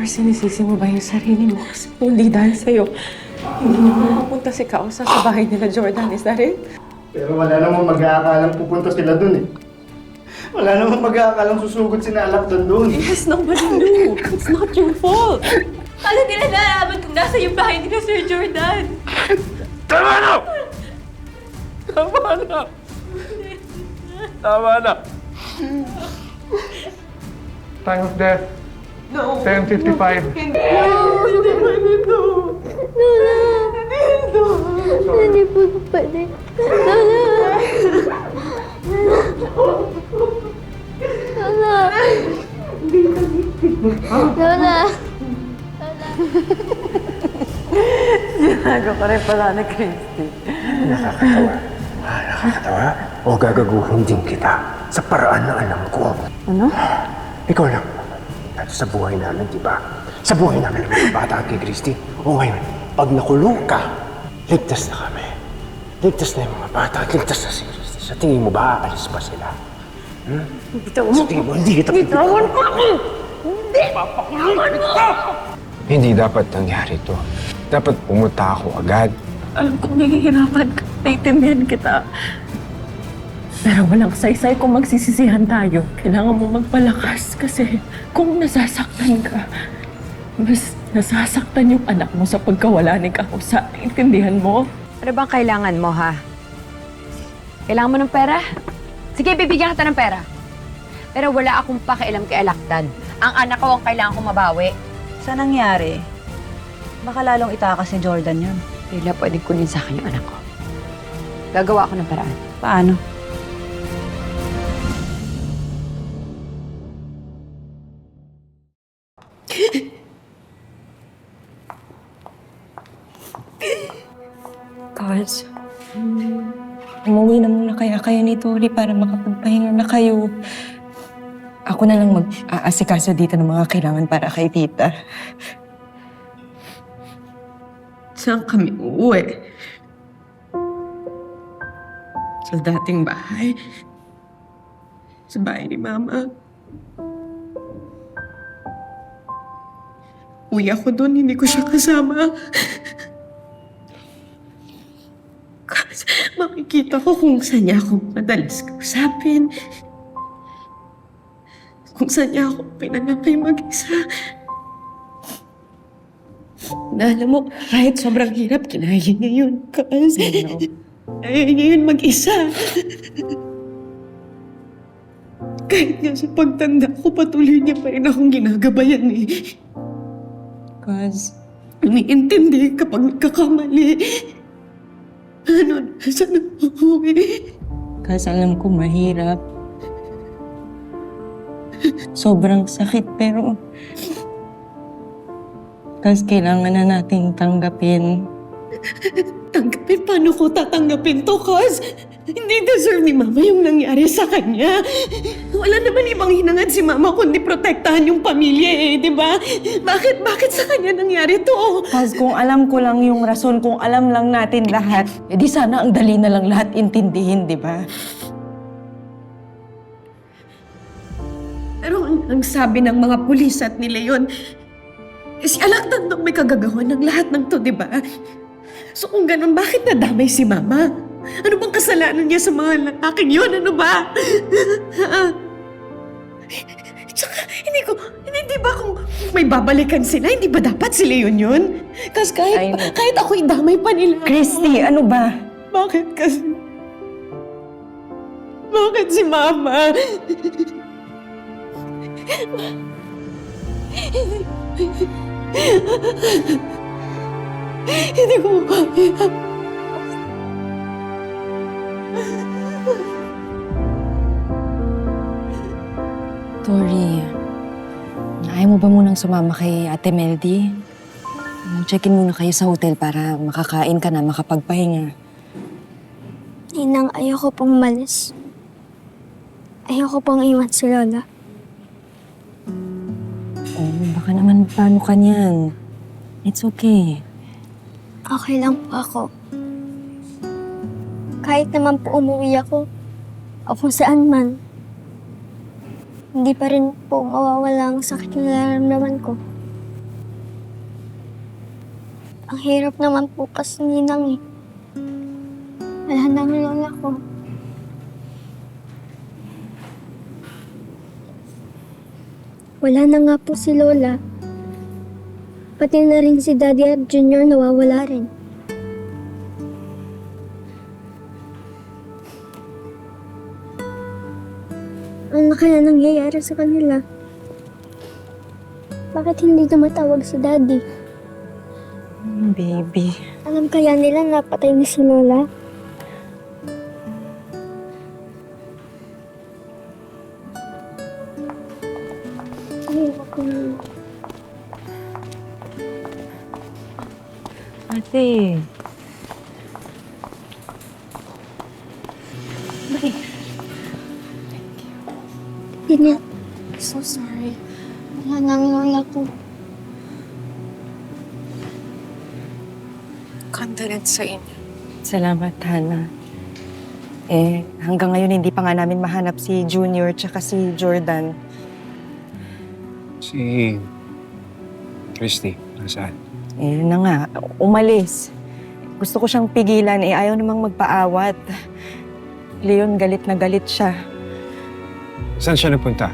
course, sinisisi mo ba yung sarili mo? Kasi kung hindi dahil sa'yo, hindi na mapupunta si Kausa sa bahay nila Jordan. Is that it? Pero wala namang mag-aakalang pupunta sila dun eh. Wala namang mag-aakalang susugod si Nalak doon. Yes, nobody knew. It's not your fault. Paano nila nalaman kung nasa yung bahay nila, Sir Jordan? Tama na! Tama na! Tama na! Time of death, No. 10:55. Hindi. Hindi mo ito. Hindi po pwede. Lola! Lola! Sinago ka rin pala ni Christy. Nakakatawa. Nakakatawa? O gagaguhin din kita sa paraan na alam ko. Ano? Ikaw lang. Dahil sa buhay namin, di ba? Sa buhay namin ng mga bata at kay Christy. O ngayon, pag nakulong ka, ligtas na kami. Ligtas na yung mga bata at ligtas na si Christy. Sa tingin mo ba, aalis pa sila? Sa tingin mo, hindi kita pipitawan mo! Hindi dapat nangyari to. Dapat pumunta ako agad. Alam kong nahihirapan ka. Naintindihan kita. Pero walang saysay kung magsisisihan tayo. Kailangan mo magpalakas kasi kung nasasaktan ka, mas nasasaktan yung anak mo sa pagkawala ni Kausa. Naintindihan mo? Ano bang kailangan mo, ha? Kailangan mo ng pera? Sige, bibigyan kita ng pera. Pero wala akong pakialam kay Alakdan. Ang anak ko ang kailangan kong mabawi. Sa nangyari, baka lalong itakas ni Jordan yun. Leila, pwedeng kunin sa akin yung anak ko. Gagawa ako ng paraan. Paano? Cause, umuwi na muna kaya kayo ni Tori para makapagpahinga na kayo. Ako na lang mag-aasikaso dito ng mga kailangan para kay tita. Saan kami uuwi? Sa dating bahay? Sa bahay ni Mama? Uwi ako doon, hindi ko siya kasama. Kasi makikita ko kung saan niya ako madalas kausapin. Kung saan niya ako pinanapay mag-isa. Na alam mo, kahit sobrang hirap, kinaya niya yun. Kasi kaya niya yun mag-isa. Kahit nga sa pagtanda ko, patuloy niya pa rin akong ginagabayan eh. Cause, Umiintindi kapag nagkakamali. Ano, saan ako uwi? cause alam ko mahirap. Sobrang sakit pero cause kailangan na nating tanggapin. Tanggapin? Paano ko tatanggapin to, Cos? Hindi deserve ni Mama yung nangyari sa kanya. Wala naman ibang hinangad si Mama kundi protektahan yung pamilya eh, di ba? Bakit sa kanya nangyari to? Cause kung alam ko lang yung rason, kung alam lang natin lahat, edi sana ang dali na lang lahat intindihin, di ba? Pero ang sabi ng mga pulis at ni Leon, si Alakdan daw may kagagawa ng lahat ng to, di ba? So kung ganun, bakit nadamay si Mama? Ano bang kasalanan niya sa mga lalaking yun? Ano ba? Tsaka, hindi ba kung may babalikan sila, hindi ba dapat si Leon yun? Kasi kahit ako idamay pa nila. Christy, ano ba? Bakit kasi? Bakit si Mama? Hindi ko makaya. Tori, ayaw mo ba munang sumama kay Ate Meldy? Check-in muna kayo sa hotel para makakain ka na, makapagpahinga. Ninang, ayoko pong malis. Ayoko pong iwan si Lola. Oh, baka naman paano ka niyan. It's okay. Okay lang po ako. Kahit naman po umuwi ako, o kung saan man, hindi pa rin po mawawala ang sakit na nararamdaman ko. Ang hirap naman po kasi ninang eh. Wala na ang lola ko. Wala na nga po si lola. Pati na rin si Daddy at Junior nawawala rin. Ano kaya nangyayari sa kanila? Bakit hindi tumatawag si Daddy? Baby. Alam kaya nila na patay na si Lola? Ay, ako na. Ate. Tina, so sorry. Wala na ang lola ko. Condolence sa inyo. Salamat, Hana. Hanggang ngayon hindi pa nga namin mahanap si Junior tsaka si Jordan. Si Christy, nasaan? Yun na nga, umalis. Gusto ko siyang pigilan, ayaw namang magpaawat. Leon, galit na galit siya. Saan siya nagpunta?